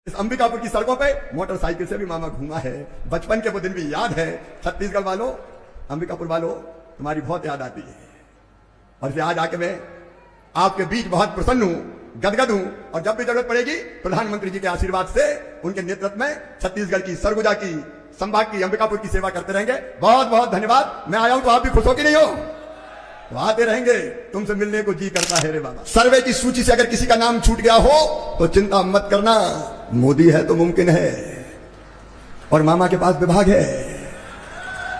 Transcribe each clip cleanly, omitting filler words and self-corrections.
इस अंबिकापुर की सड़कों पे मोटरसाइकिल से भी मामा घूमा है। बचपन के वो दिन भी याद है। छत्तीसगढ़ वालों, अंबिकापुर वालों, तुम्हारी बहुत याद आती है। और इसे आज आके मैं आपके बीच बहुत प्रसन्न हूं, गदगद हूं। और जब भी जरूरत पड़ेगी प्रधानमंत्री जी के आशीर्वाद से, उनके नेतृत्व में छत्तीसगढ़ की, सरगुजा की, संभाग की, अंबिकापुर की सेवा करते रहेंगे। बहुत बहुत धन्यवाद। मैं आया हूं तो आप भी खुश हो कि नहीं हो? तो आते रहेंगे, तुमसे मिलने को जी करता है रे बाबा। सर्वे की सूची से अगर किसी का नाम छूट गया हो तो चिंता मत करना, मोदी है तो मुमकिन है और मामा के पास विभाग है।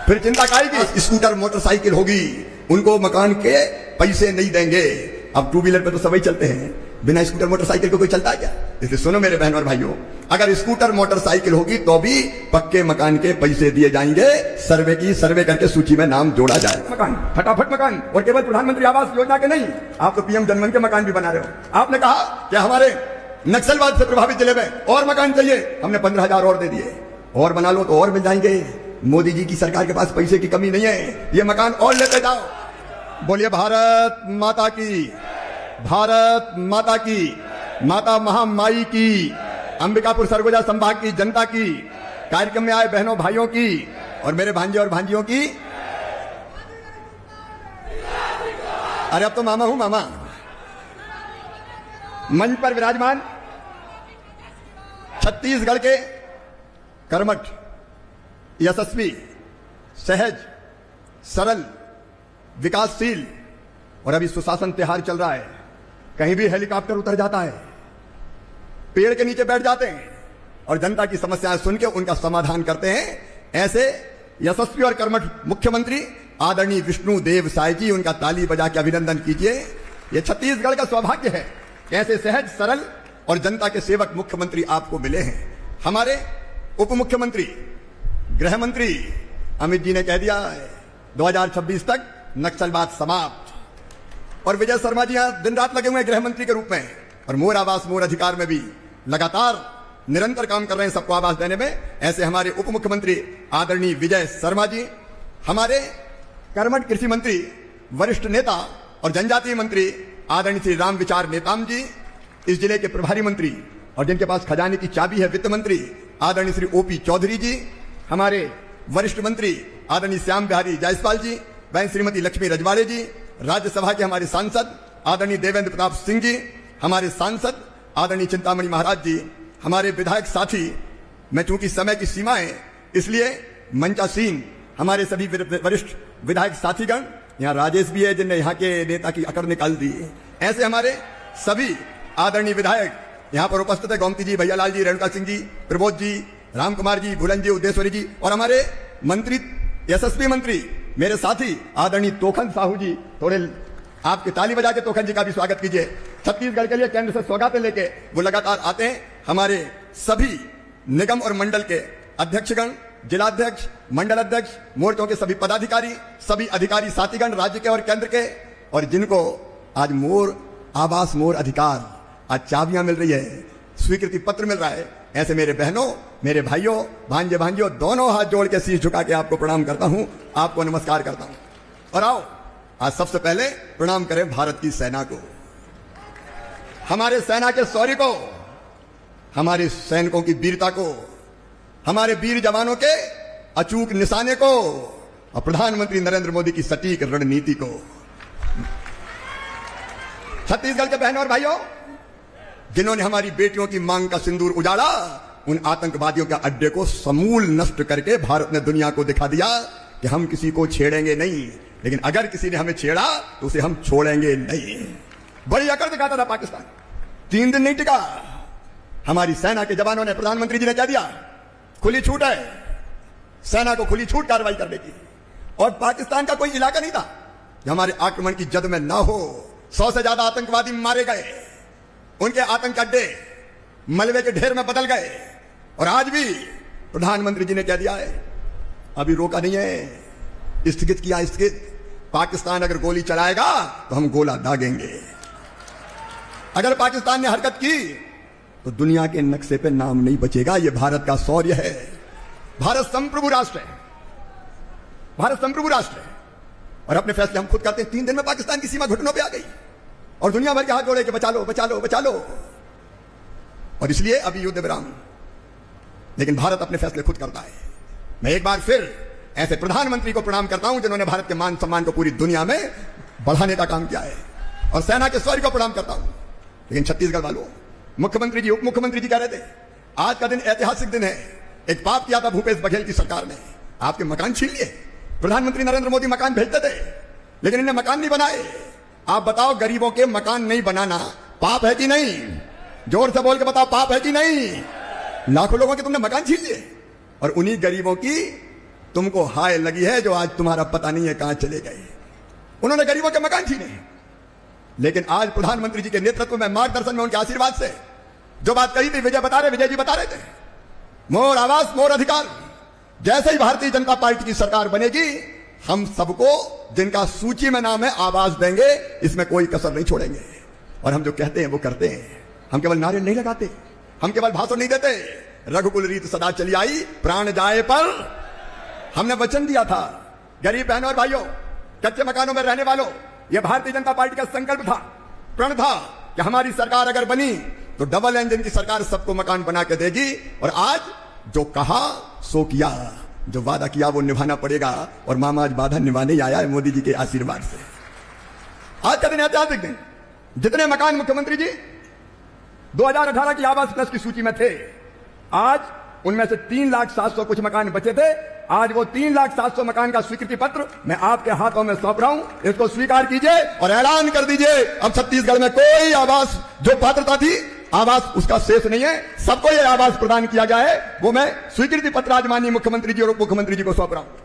फिर चिंता काहेगी? स्कूटर मोटरसाइकिल होगी, उनको मकान के पैसे नहीं देंगे। अब टू व्हीलर पे तो सभी चलते हैं, बिना स्कूटर मोटरसाइकिल को कोई चलता है क्या? इसलिए सुनो मेरे बहन और भाइयों, अगर स्कूटर मोटरसाइकिल होगी तो भी पक्के मकान के पैसे दिए जाएंगे। सर्वे करके सूची में नाम जोड़ा जाएगा। मकान, फटाफट मकान, और केवल प्रधानमंत्री आवास योजना के नहीं, आप तो पीएम जनमन के मकान भी बना रहे हो। आपने कहा कि हमारे नक्सलवाद से प्रभावित जिले में और मकान चाहिए, हमने 15,000 और दे दिए। और बना लो तो और मिल जाएंगे। मोदी जी की सरकार के पास पैसे की कमी नहीं है, ये मकान और लेते जाओ। बोलिए भारत माता की, भारत माता की, माता महामाई की, अंबिकापुर सरगुजा संभाग की जनता की, कार्यक्रम में आए बहनों भाइयों की और मेरे भांजे और भांजियों की। अरे अब तो मामा हूं मामा। मंच पर विराजमान छत्तीसगढ़ के कर्मठ, यशस्वी, सहज, सरल, विकासशील और अभी सुशासन त्योहार चल रहा है। कहीं भी हेलीकॉप्टर उतर जाता है, पेड़ के नीचे बैठ जाते हैं और जनता की समस्याएं सुन के उनका समाधान करते हैं। ऐसे यशस्वी और कर्मठ मुख्यमंत्री आदरणीय विष्णु देव साय जी, उनका ताली बजा के अभिनंदन कीजिए। ये छत्तीसगढ़ का सौभाग्य है, ऐसे सहज, सरल और जनता के सेवक मुख्यमंत्री आपको मिले हैं। हमारे उप मुख्यमंत्री, गृह मंत्री अमित जी ने कह दिया है 2026 तक नक्सलवाद समाप्त। और विजय शर्मा जी यहां दिन रात लगे हुए हैं गृह मंत्री के रूप में, और मोर आवास मोर अधिकार में भी लगातार निरंतर काम कर रहे हैं सबको आवास देने में। ऐसे हमारे उप मुख्यमंत्री आदरणीय विजय शर्मा जी, हमारे कर्मठ कृषि मंत्री, वरिष्ठ नेता और जनजातीय मंत्री आदरणीय श्री राम विचार नेताम जी, इस जिले के प्रभारी मंत्री और जिनके पास खजाने की चाबी है वित्त मंत्री आदरणीय श्री ओपी चौधरी जी, हमारे वरिष्ठ मंत्री आदरणीय श्याम बिहारी जायसवाल जी, बहन श्रीमती लक्ष्मी रजवाड़े जी, राज्यसभा के हमारे सांसद आदरणीय देवेंद्र प्रताप सिंह जी, हमारे सांसद आदरणीय चिंतामणि महाराज जी, हमारे विधायक साथी। मैं चूंकि समय की सीमा है इसलिए मंचासीन हमारे सभी वरिष्ठ विधायक साथीगण, यहाँ राजेश भी है जिनने यहाँ के नेता की अकड़ निकाल दी। ऐसे हमारे सभी आदरणीय विधायक यहाँ पर उपस्थित है, गोमती जी, भैयालाल जी, रेणुका सिंह जी, प्रबोध जी, राम कुमार जी, भूलन जी, उद्देश्वरी जी, और हमारे मंत्री, यशस्वी मंत्री मेरे साथी आदरणीय तोखन साहू जी। थोड़े आपके ताली बजा के तोखन जी का भी स्वागत कीजिए। छत्तीसगढ़ के लिए केंद्र से सौगातें लेके वो लगातार आते हैं। हमारे सभी निगम और मंडल के अध्यक्षगण, जिलाध्यक्ष, मंडल अध्यक्ष, मोर्चों के सभी पदाधिकारी, सभी अधिकारी साथीगण राज्य के और केंद्र के, और जिनको आज मोर आवास मोर अधिकार, आज चाबियां मिल रही है, स्वीकृति पत्र मिल रहा है। ऐसे मेरे बहनों, मेरे भाइयों, भांजे भांजियों, दोनों हाथ जोड़ के शीश झुका के आपको प्रणाम करता हूं, आपको नमस्कार करता हूं। और आओ आज सबसे पहले प्रणाम करें भारत की सेना को, हमारे सेना के शौर्य को, हमारे सैनिकों की वीरता को, हमारे वीर जवानों के अचूक निशाने को, और प्रधानमंत्री नरेंद्र मोदी की सटीक रणनीति को। छत्तीसगढ़ के बहनों और भाइयों, जिन्होंने हमारी बेटियों की मांग का सिंदूर उजाड़ा, उन आतंकवादियों के अड्डे को समूल नष्ट करके भारत ने दुनिया को दिखा दिया कि हम किसी को छेड़ेंगे नहीं, लेकिन अगर किसी ने हमें छेड़ा तो उसे हम छोड़ेंगे नहीं। बड़ी अकड़ दिखाता था पाकिस्तान, 3 दिन नहीं टिका। हमारी सेना के जवानों ने, प्रधानमंत्री जी ने कह दिया खुली छूट है, सेना को खुली छूट कार्रवाई करने की। और पाकिस्तान का कोई इलाका नहीं था जो हमारे आक्रमण की जद में ना हो। 100 से ज्यादा आतंकवादी मारे गए, उनके आतंक अड्डे मलबे के ढेर में बदल गए। और आज भी प्रधानमंत्री जी ने कह दिया है, अभी रोका नहीं है, स्थगित किया, स्थगित। पाकिस्तान अगर गोली चलाएगा तो हम गोला दागेंगे। अगर पाकिस्तान ने हरकत की तो दुनिया के नक्शे पे नाम नहीं बचेगा। यह भारत का शौर्य है। भारत संप्रभु राष्ट्र है, भारत संप्रभु राष्ट्र है और अपने फैसले हम खुद करते हैं। 3 दिन में पाकिस्तान की सीमा घुटनों पे आ गई और दुनिया भर के हाथ जोड़े कि बचा लो, बचा लो, बचा लो। और इसलिए अभी युद्ध विराम, लेकिन भारत अपने फैसले खुद करता है। मैं एक बार फिर ऐसे प्रधानमंत्री को प्रणाम करता हूं जिन्होंने भारत के मान सम्मान को पूरी दुनिया में बढ़ाने का काम किया है, और सेना के शौर्य को प्रणाम करता हूं। लेकिन छत्तीसगढ़ वालों, मुख्यमंत्री जी, उप मुख्यमंत्री जी कह रहे थे आज का दिन ऐतिहासिक दिन है। एक पाप किया था भूपेश बघेल की सरकार ने, आपके मकान छीन लिए। प्रधानमंत्री नरेंद्र मोदी मकान भेजते थे, लेकिन इन्हें मकान नहीं बनाए। आप बताओ, गरीबों के मकान नहीं बनाना पाप है कि नहीं? जोर से बोल के बताओ, पाप है कि नहीं? लाखों लोगों के तुमने मकान छीन लिए, और उन्हीं गरीबों की तुमको हाय लगी है जो आज तुम्हारा पता नहीं है कहां चले गए। उन्होंने गरीबों के मकान छीने, लेकिन आज प्रधानमंत्री जी के नेतृत्व में, मार्गदर्शन में, उनके आशीर्वाद से जो बात कही थी विजय जी बता रहे थे, मोर आवास मोर अधिकार। जैसे ही भारतीय जनता पार्टी की सरकार बनेगी, हम सबको जिनका सूची में नाम है आवास देंगे, इसमें कोई कसर नहीं छोड़ेंगे। और हम जो कहते हैं वो करते हैं। हम केवल नारे नहीं लगाते, हम केवल भाषण नहीं देते। रघुकुल रीत सदा चली आई, प्राण जाए पर। हमने वचन दिया था, गरीब बहनों और भाइयों, कच्चे मकानों में रहने वालों, यह भारतीय जनता पार्टी का संकल्प था, प्रण था कि हमारी सरकार अगर बनी तो डबल इंजन की सरकार सबको मकान बना के देगी। और आज जो कहा सो किया, जो वादा किया वो निभाना पड़ेगा। और मामा आज बाधा निभाने ही आया है मोदी जी के आशीर्वाद से। आज का दिन ऐतिहासिक दिन। जितने मकान मुख्यमंत्री जी 2018 की आवास प्लस की सूची में थे, आज उनमें से 3,07,000 कुछ मकान बचे थे। आज वो 3,07,000 मकान का स्वीकृति पत्र मैं आपके हाथों में सौंप रहा हूं। इसको स्वीकार कीजिए और ऐलान कर दीजिए, अब छत्तीसगढ़ में कोई आवास जो पात्रता थी, आवास उसका शेष नहीं है। सबको ये आवास प्रदान किया गया है। वो मैं स्वीकृति पत्र आज माननीय मुख्यमंत्री जी और उप मुख्यमंत्री जी को सौंप रहा हूं।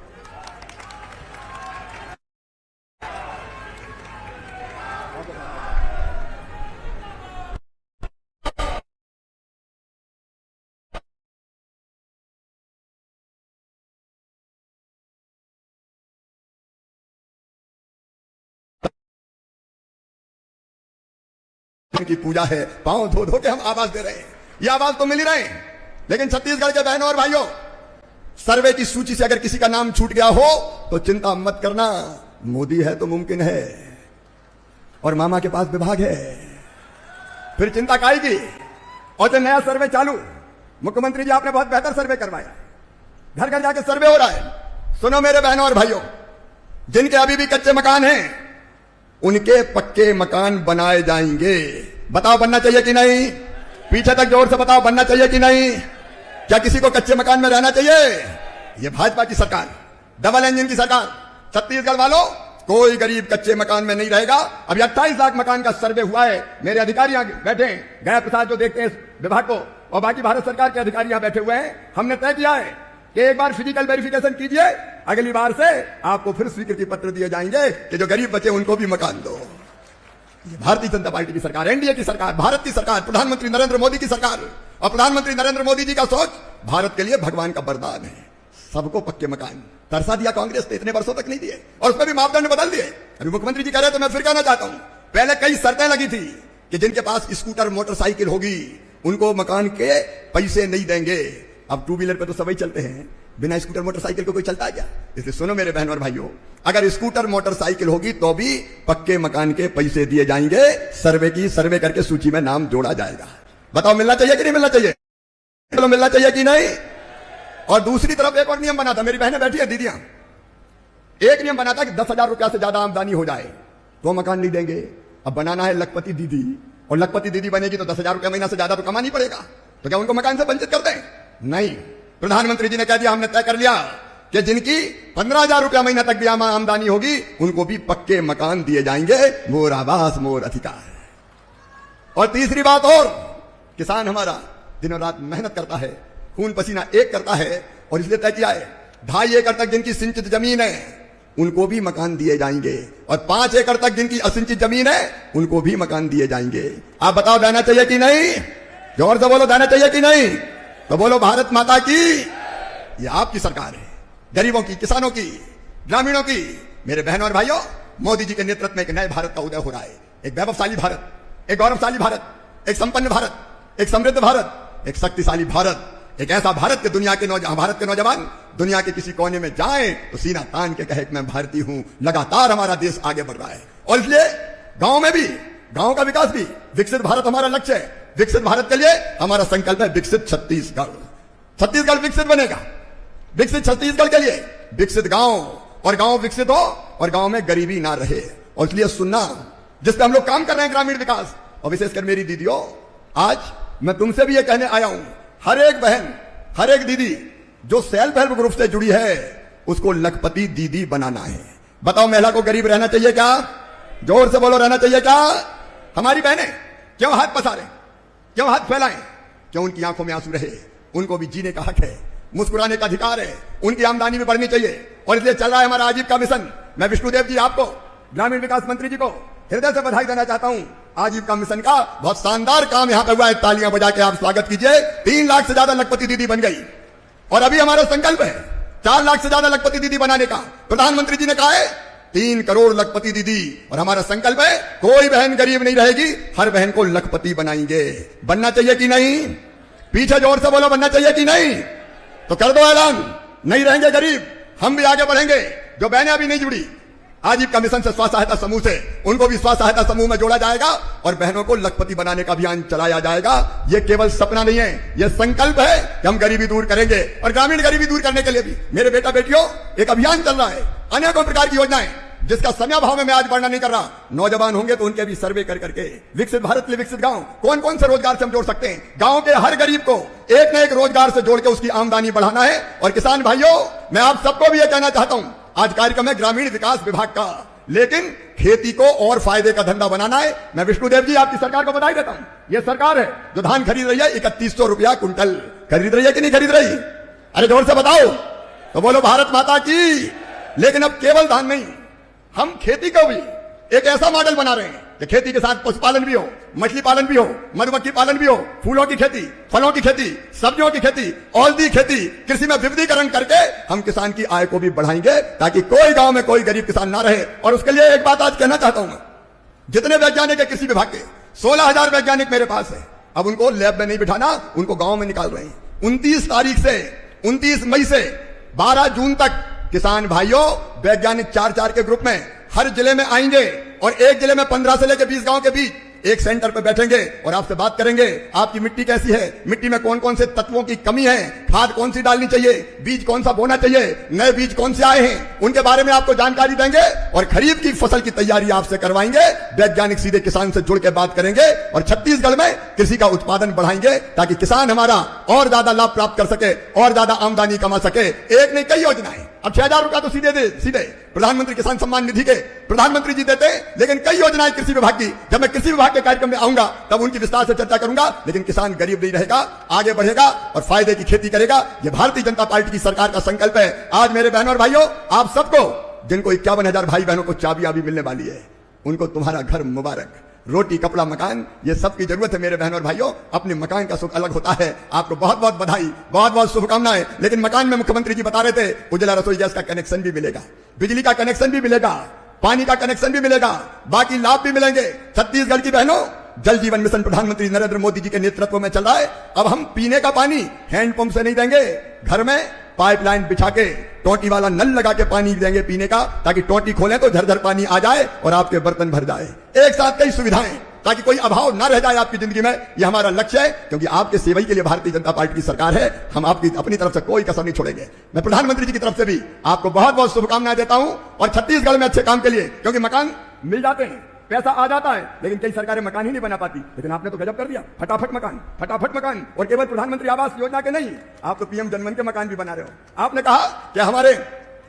की पूजा है, पांव धो धो के हम आवाज दे रहे हैं। ये आवाज तो मिल ही रहे हैं, लेकिन छत्तीसगढ़ के बहनों और भाइयों, सर्वे की सूची से अगर किसी का नाम छूट गया हो तो चिंता मत करना, मोदी है तो मुमकिन है, और मामा के पास विभाग है, फिर चिंता काएगी। और जो नया सर्वे चालू, मुख्यमंत्री जी आपने बहुत बेहतर सर्वे करवाया, घर घर जाके सर्वे हो रहा है। सुनो मेरे बहनों और भाइयों, जिनके अभी भी कच्चे मकान हैं, उनके पक्के मकान बनाए जाएंगे। बताओ बनना चाहिए कि नहीं? पीछे तक जोर से बताओ, बनना चाहिए कि नहीं? क्या किसी को कच्चे मकान में रहना चाहिए? यह भाजपा की सरकार, डबल इंजन की सरकार। छत्तीसगढ़ वालों, कोई गरीब कच्चे मकान में नहीं रहेगा। अभी 28 लाख मकान का सर्वे हुआ है। मेरे अधिकारी यहां बैठे हैं, गया प्रसाद जो देखते हैं इस विभाग को, और बाकी भारत सरकार के अधिकारी यहां बैठे हुए हैं। हमने तय किया है कि एक बार फिजिकल वेरिफिकेशन कीजिए, अगली बार से आपको फिर स्वीकृति पत्र दिए जाएंगे कि जो गरीब बचे उनको भी मकान दो। भारतीय जनता पार्टी की सरकार, एनडीए की सरकार, भारत की सरकार, प्रधानमंत्री नरेंद्र मोदी की सरकार, और प्रधानमंत्री नरेंद्र मोदी जी का सोच भारत के लिए भगवान का वरदान है। सबको पक्के मकान तरसा दिया कांग्रेस ने, इतने वर्षों तक नहीं दिए, और उसमें भी मापदंड बदल दिए। अभी मुख्यमंत्री जी कह रहे, तो मैं फिर कहना चाहता हूं, पहले कई शर्तें लगी थी कि जिनके पास स्कूटर मोटरसाइकिल होगी उनको मकान के पैसे नहीं देंगे। अब टू व्हीलर पे तो सभी चलते हैं, बिना स्कूटर मोटरसाइकिल को कोई चलता है क्या? इसलिए सुनो मेरे बहनों और भाइयों, अगर स्कूटर मोटरसाइकिल होगी तो भी पक्के मकान के पैसे दिए जाएंगे। सर्वे करके सूची में नाम जोड़ा जाएगा। बताओ मिलना चाहिए कि नहीं मिलना चाहिए? चलो मिलना चाहिए कि नहीं? और दूसरी तरफ एक और नियम बना था, मेरी बहनें बैठी है, दीदियां, एक नियम बना था कि 10,000 रुपया से ज्यादा आमदनी हो जाए तो मकान नहीं देंगे। अब बनाना है लखपति दीदी, और लखपति दीदी बनेगी तो 10,000 रुपया महीना से ज्यादा तो कमाना ही पड़ेगा। तो क्या उनको मकान से वंचित कर दें? नहीं, प्रधानमंत्री जी ने कह दिया, हमने तय कर लिया कि जिनकी 15,000 रुपया महीना तक भी आमदनी होगी उनको भी पक्के मकान दिए जाएंगे। मोर आवास मोर अधिकार। और तीसरी बात, और किसान हमारा दिनों रात मेहनत करता है, खून पसीना एक करता है, और इसलिए तय किया है 2.5 एकड़ तक जिनकी सिंचित जमीन है उनको भी मकान दिए जाएंगे, और 5 एकड़ तक जिनकी असिंचित जमीन है उनको भी मकान दिए जाएंगे। आप बताओ देना चाहिए कि नहीं? जोर से बोलो, देना चाहिए कि नहीं? तो बोलो भारत माता की। ये आपकी सरकार है, गरीबों की, किसानों की, ग्रामीणों की। मेरे बहनों और भाइयों, मोदी जी के नेतृत्व में एक नए भारत का उदय हो रहा है। एक वैभवशाली भारत, एक गौरवशाली भारत, एक संपन्न भारत, एक समृद्ध भारत, एक शक्तिशाली भारत, एक ऐसा भारत के भारत के नौजवान दुनिया के किसी कोने में जाएं तो सीना तान के कहे कि मैं भारतीय हूं। लगातार हमारा देश आगे बढ़ रहा है, और इसलिए गांव में भी गांव का विकास भी। विकसित भारत हमारा लक्ष्य है। विकसित भारत के लिए हमारा संकल्प है विकसित छत्तीसगढ़। छत्तीसगढ़ विकसित बनेगा। विकसित छत्तीसगढ़ के लिए विकसित गांव, और गांव विकसित हो और गांव में गरीबी ना रहे। और इसलिए सुनना, जिस पे हम लोग काम कर रहे हैं, ग्रामीण विकास, और विशेषकर मेरी दीदियों, आज मैं तुमसे भी ये कहने आया हूं, हर एक बहन, हर एक दीदी जो सेल्फ हेल्प ग्रुप से जुड़ी है, उसको लखपति दीदी बनाना है। बताओ, महिला को गरीब रहना चाहिए क्या? जोर से बोलो, रहना चाहिए क्या? हमारी बहनें क्यों हाथ पसारें, क्यों हाथ फैलाएं, क्यों उनकी आंखों में आंसू रहे? उनको भी जीने का हक है, मुस्कुराने का अधिकार है, उनकी आमदनी भी बढ़नी चाहिए। और इसलिए चल रहा है हमारा आजीविका मिशन। मैं विष्णुदेव जी, आपको ग्रामीण विकास मंत्री जी को हृदय से बधाई देना चाहता हूं। आजीविका मिशन का बहुत शानदार काम यहां पर हुआ है। तालियां बजा के आप स्वागत कीजिए। 3 लाख से ज्यादा लखपति दीदी बन गई, और अभी हमारा संकल्प है 4 लाख से ज्यादा लखपति दीदी बनाने का। प्रधानमंत्री जी ने कहा है 3 करोड़ लखपति दीदी, और हमारा संकल्प है कोई बहन गरीब नहीं रहेगी, हर बहन को लखपति बनाएंगे। बनना चाहिए कि नहीं? पीछे जोर से बोलो, बनना चाहिए कि नहीं? तो कर दो ऐलान, नहीं रहेंगे गरीब, हम भी आगे बढ़ेंगे। जो बहनें अभी नहीं जुड़ी आजीविका मिशन से, स्व सहायता समूह से, उनको भी स्व सहायता समूह में जोड़ा जाएगा और बहनों को लखपति बनाने का अभियान चलाया जाएगा। यह केवल सपना नहीं है, यह संकल्प है कि हम गरीबी दूर करेंगे। और ग्रामीण गरीबी दूर करने के लिए भी मेरे बेटा बेटियों एक अभियान चल रहा है, अनेकों प्रकार की योजनाएं, जिसका समय भाव में मैं आज बढ़ना नहीं कर रहा। नौजवान होंगे तो उनके भी सर्वे कर करके विकसित भारत के लिए विकसित गांव, कौन कौन से रोजगार से हम जोड़ सकते हैं, गांव के हर गरीब को एक न एक रोजगार से जोड़ के उसकी आमदनी बढ़ाना है। और किसान भाइयों, मैं आप सबको भी यह कहना चाहता हूं, आज कार्यक्रम है ग्रामीण विकास विभाग का, लेकिन खेती को और फायदे का धंधा बनाना है। मैं विष्णुदेव जी आपकी सरकार को बधाई देता हूं। यह सरकार है जो धान खरीद रही है 3100 रुपया कुंटल। खरीद रही है कि नहीं खरीद रही? अरे जोर से बताओ, तो बोलो भारत माता की। लेकिन अब केवल धान नहीं, हम खेती को भी एक ऐसा मॉडल बना रहे हैं कि खेती के साथ पशुपालन भी हो, मछली पालन भी हो, मधुमक्खी पालन भी हो, फूलों की खेती, फलों की खेती, सब्जियों की खेती, औषधि खेती, कृषि में विविधीकरण करके हम किसान की आय को भी बढ़ाएंगे, ताकि कोई गांव में कोई गरीब किसान ना रहे। और उसके लिए एक बात आज कहना चाहता हूं मैं, जितने वैज्ञानिक है कृषि विभाग के, 16,000 वैज्ञानिक मेरे पास है। अब उनको लैब में नहीं बिठाना, उनको गांव में निकाल रहे हैं। 29 मई से 12 जून तक किसान भाइयों वैज्ञानिक 4-4 के ग्रुप में हर जिले में आएंगे, और एक जिले में 15 से लेकर 20 गांव के बीच एक सेंटर पर बैठेंगे और आपसे बात करेंगे, आपकी मिट्टी कैसी है, मिट्टी में कौन कौन से तत्वों की कमी है, खाद कौन सी डालनी चाहिए, बीज कौन सा बोना चाहिए, नए बीज कौन से आए हैं, उनके बारे में आपको जानकारी देंगे। और खरीफ की फसल की तैयारी आपसे करवाएंगे। वैज्ञानिक सीधे किसान से जुड़ के बात करेंगे और छत्तीसगढ़ में कृषि का उत्पादन बढ़ाएंगे, ताकि किसान हमारा और ज्यादा लाभ प्राप्त कर सके और ज्यादा आमदनी कमा सके। एक नहीं, कई योजनाएं। अब 6,000 रुपया तो सीधे प्रधानमंत्री किसान सम्मान निधि के प्रधानमंत्री जी देते हैं, लेकिन कई योजनाएं कृषि विभाग की। जब मैं कृषि विभाग के कार्यक्रम में आऊंगा तब उनकी विस्तार से चर्चा करूंगा। लेकिन किसान गरीब नहीं रहेगा, आगे बढ़ेगा और फायदे की खेती करेगा। यह भारतीय जनता पार्टी की सरकार का संकल्प है। आज मेरे बहनों और भाइयों, आप सबको, जिनको 51,000 भाई बहनों को चाबियां भी मिलने वाली है, उनको तुम्हारा घर मुबारक। रोटी, कपड़ा, मकान, ये सब की जरूरत है मेरे बहनों और भाइयों। अपने मकान का सुख अलग होता है। आपको बहुत बहुत बधाई, बहुत बहुत शुभकामनाएं। लेकिन मकान में मुख्यमंत्री जी बता रहे थे उज्ज्वला रसोई गैस का कनेक्शन भी मिलेगा, बिजली का कनेक्शन भी मिलेगा, पानी का कनेक्शन भी मिलेगा, बाकी लाभ भी मिलेंगे। छत्तीसगढ़ की बहनों, जल जीवन मिशन प्रधानमंत्री नरेंद्र मोदी जी के नेतृत्व में चल रहा है। अब हम पीने का पानी हैंडपंप से नहीं देंगे, घर में पाइपलाइन बिछा के टोटी वाला नल लगा के पानी देंगे पीने का, ताकि टोटी खोलें तो झरझर पानी आ जाए और आपके बर्तन भर जाए। एक साथ कई सुविधाएं, ताकि कोई अभाव ना रह जाए आपकी जिंदगी में। यह हमारा लक्ष्य है, क्योंकि आपके सेवई के लिए भारतीय जनता पार्टी की सरकार है। हम आपकी अपनी तरफ से कोई कसर नहीं छोड़ेंगे। मैं प्रधानमंत्री जी की तरफ से भी आपको बहुत बहुत शुभकामनाएं देता हूं। और छत्तीसगढ़ में अच्छे काम के लिए, क्योंकि मकान मिल जाते हैं, पैसा आ जाता है, लेकिन कई सरकारें मकान ही नहीं बना पाती। लेकिन आपने तो गजब कर दिया, फटाफट मकान। और केवल प्रधानमंत्री आवास योजना के नहीं, आप तो पीएम जनमन के मकान भी बना रहे हो। आपने कहा कि हमारे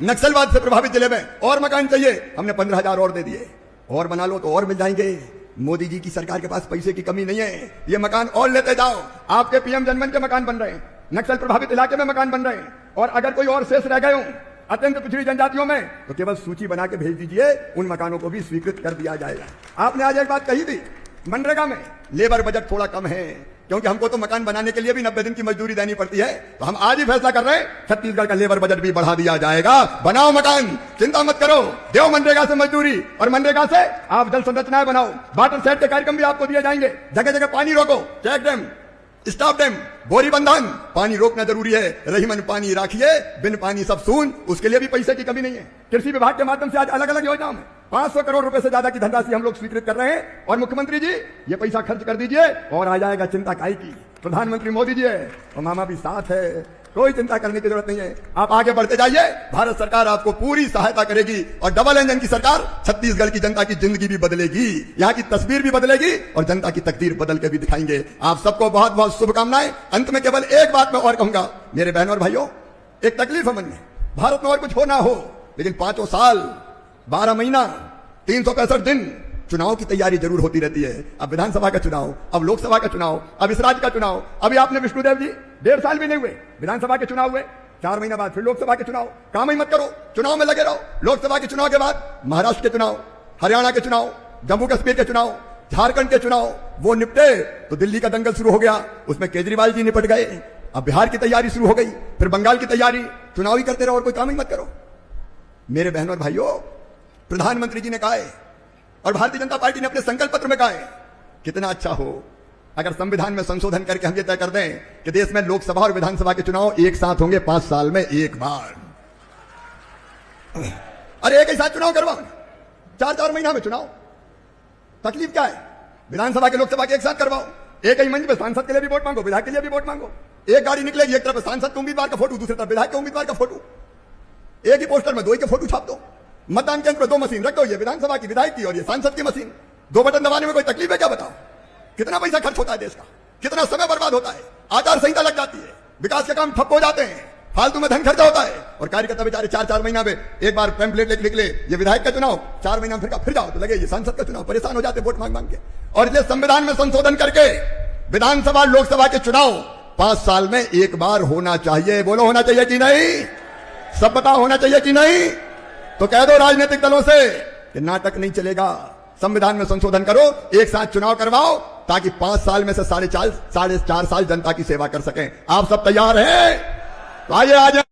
नक्सलवाद से प्रभावित जिले में और मकान चाहिए, हमने 15,000 और दे दिए। और बना लो तो और मिल जाएंगे। मोदी जी की सरकार के पास पैसे की कमी नहीं है, ये मकान और लेते जाओ। आपके पीएम जनमन के मकान बन रहे हैं, नक्सल प्रभावित इलाके में मकान बन रहे हैं। और अगर कोई और शेष रह गए हो अत्यंत पिछड़ी जनजातियों में, तो केवल सूची बना के भेज दीजिए, उन मकानों को भी स्वीकृत कर दिया जाएगा। आपने आज एक बात कही थी, मनरेगा में लेबर बजट थोड़ा कम है, क्योंकि हमको तो मकान बनाने के लिए भी 90 दिन की मजदूरी देनी पड़ती है। तो हम आज ही फैसला कर रहे हैं, छत्तीसगढ़ का लेबर बजट भी बढ़ा दिया जाएगा। बनाओ मकान, चिंता मत करो, देव मनरेगा से मजदूरी, और मनरेगा से आप जल संरचनाएं बनाओ। वाटर सेट के कार्यक्रम भी आपको दिए जाएंगे। जगह जगह पानी रोको, चेक डैम, स्टॉप डैम, बोरी बंधन, पानी रोकना जरूरी है। रहीमन पानी राखिए, बिन पानी सब सून, उसके लिए भी पैसे की कमी नहीं है। कृषि विभाग के माध्यम से आज अलग अलग योजनाओं में 500 करोड़ रुपए से ज्यादा की धनराशि हम लोग स्वीकृत कर रहे हैं। और मुख्यमंत्री जी ये पैसा खर्च कर दीजिए और आ जाएगा चिंता काई की। प्रधानमंत्री मोदी जी है और मामा भी साथ है, कोई चिंता करने की जरूरत नहीं है। आप आगे बढ़ते जाइए, भारत सरकार आपको पूरी सहायता करेगी और डबल इंजन की सरकार छत्तीसगढ़ की जनता की जिंदगी भी बदलेगी, यहाँ की तस्वीर भी बदलेगी और जनता की तकदीर बदल के भी दिखाएंगे। आप सबको बहुत बहुत शुभकामनाएं। अंत में केवल एक बात मैं और कहूंगा, मेरे बहनों और भाइयों, एक तकलीफ है मन में, भारत में और कुछ हो ना हो, लेकिन 5 साल 12 महीना 365 दिन चुनाव की तैयारी जरूर होती रहती है। अब विधानसभा का चुनाव, अब लोकसभा का चुनाव, अब इस राज्य का चुनाव। अभी आपने विष्णुदेव जी 1.5 साल भी नहीं हुए, विधानसभा के चुनाव हुए, 4 महीना बाद फिर लोकसभा के चुनाव। काम ही मत करो, चुनाव में लगे रहो। लोकसभा के चुनाव के बाद महाराष्ट्र के चुनाव, हरियाणा के चुनाव, जम्मू कश्मीर के चुनाव, झारखंड के चुनाव, वो निपटे तो दिल्ली का दंगल शुरू हो गया, उसमें केजरीवाल जी निपट गए। अब बिहार की तैयारी शुरू हो गई, फिर बंगाल की तैयारी, चुनाव ही करते रहो और कोई काम ही मत करो। मेरे बहनों और भाइयों, प्रधानमंत्री जी ने कहा है और भारतीय जनता पार्टी ने अपने संकल्प पत्र में कहा है, कितना अच्छा हो अगर संविधान में संशोधन करके हम ये तय कर दें कि देश में लोकसभा और विधानसभा के चुनाव एक साथ होंगे 5 साल में एक बार। अरे एक ही साथ चुनाव करवाओ, 4-4 महीना में चुनाव, तकलीफ क्या है? विधानसभा के लोकसभा के एक साथ करवाओ, एक ही मंच पे सांसद के लिए भी वोट मांगो, विधायक के लिए भी वोट मांगो। एक गाड़ी निकलेगी, एक तरफ सांसद के उम्मीदवार का फोटो, दूसरी तरफ विधायक के उम्मीदवार का फोटो, एक ही पोस्टर में 2 ही के फोटो छाप दो। मतदान केंद्र पर 2 मशीन रख दो, ये विधानसभा की, विधायक की और ये सांसद की मशीन। 2 बटन दबाने में कोई तकलीफ है क्या? बताओ। कितना पैसा खर्च होता है देश का, कितना समय बर्बाद होता है, आचार संहिता लग जाती है, विकास के काम ठप हो जाते हैं, फालतू में धन खर्चा होता है और कार्यकर्ता बेचारे 4-4 महीना में एक बार पैम्पलेट लिख ले, ये विधायक का चुनाव, 4 महीना में फिर जाओ तो लगे ये सांसद का चुनाव, परेशान हो जाते वोट मांग मांग के। और इसलिए संविधान में संशोधन करके विधानसभा लोकसभा के चुनाव 5 साल में एक बार होना चाहिए। बोलो होना चाहिए कि नहीं? सब बताओ होना चाहिए कि नहीं? तो कह दो राजनीतिक दलों से कि नाटक नहीं चलेगा, संविधान में संशोधन करो, एक साथ चुनाव करवाओ ताकि 5 साल में से 4.5 साल जनता की सेवा कर सकें। आप सब तैयार हैं? तो आइए आज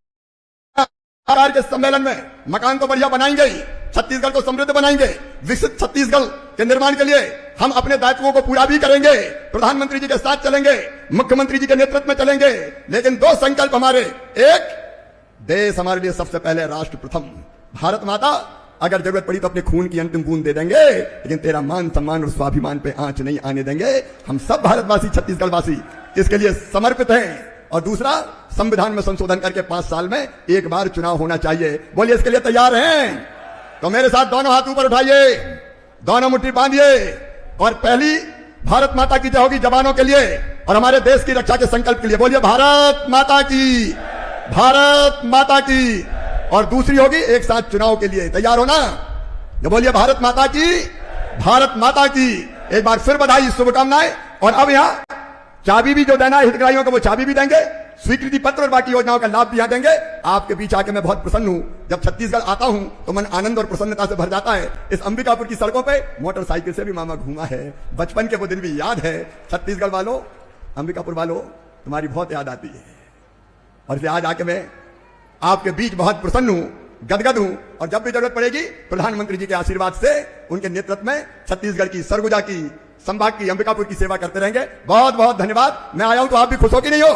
के सम्मेलन में मकान तो बढ़िया बनाएंगे, छत्तीसगढ़ को समृद्ध बनाएंगे, विकसित छत्तीसगढ़ के निर्माण के लिए हम अपने दायित्वों को पूरा भी करेंगे। प्रधानमंत्री जी के साथ चलेंगे, मुख्यमंत्री जी के नेतृत्व में चलेंगे, लेकिन 2 संकल्प हमारे। एक, देश हमारे लिए सबसे पहले, राष्ट्र प्रथम। भारत माता अगर जरूरत पड़ी तो अपने खून की अंतिम बूंद दे देंगे, लेकिन तेरा मान सम्मान और स्वाभिमान पे आंच नहीं आने देंगे। हम सब भारतवासी, छत्तीसगढ़ वासी इसके लिए समर्पित हैं। और दूसरा, संविधान में संशोधन करके 5 साल में एक बार चुनाव होना चाहिए। बोलिए इसके लिए तैयार हैं? तो मेरे साथ दोनों हाथ ऊपर उठाइए, दोनों मुट्ठी बांधिए और पहली भारत माता की जय होगी जवानों के लिए और हमारे देश की रक्षा के संकल्प के लिए। बोलिए भारत माता की, भारत माता की। और दूसरी होगी एक साथ चुनाव के लिए। तैयार हो ना? जो बोलिए भारत माता की, भारत माता की। एक बार फिर बधाई, शुभकामनाएं। और अब यहां चाबी भी जो देना है हितग्राहियों को, वो चाबी भी देंगे, स्वीकृति पत्र और बाकी योजनाओं का लाभ भी यहां देंगे। आपके बीच आके मैं बहुत प्रसन्न हूं। जब छत्तीसगढ़ आता हूं तो मन आनंद और प्रसन्नता से भर जाता है। इस अंबिकापुर की सड़कों पे मोटरसाइकिल से भी मामा घूमा है, बचपन के वो दिन भी याद है। छत्तीसगढ़ वालों, अंबिकापुर वालों, तुम्हारी बहुत याद आती है। और इसलिए आज आके मैं आपके बीच बहुत प्रसन्न हूं, गदगद हूं। और जब भी जरूरत पड़ेगी प्रधानमंत्री जी के आशीर्वाद से, उनके नेतृत्व में छत्तीसगढ़ की, सरगुजा की, संभाग की, अंबिकापुर की सेवा करते रहेंगे। बहुत बहुत धन्यवाद। मैं आया हूं तो आप भी खुश हो कि नहीं हो?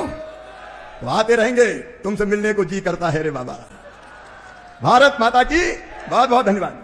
तो आते रहेंगे, तुमसे मिलने को जी करता है रे बाबा। भारत माता की बहुत बहुत धन्यवाद।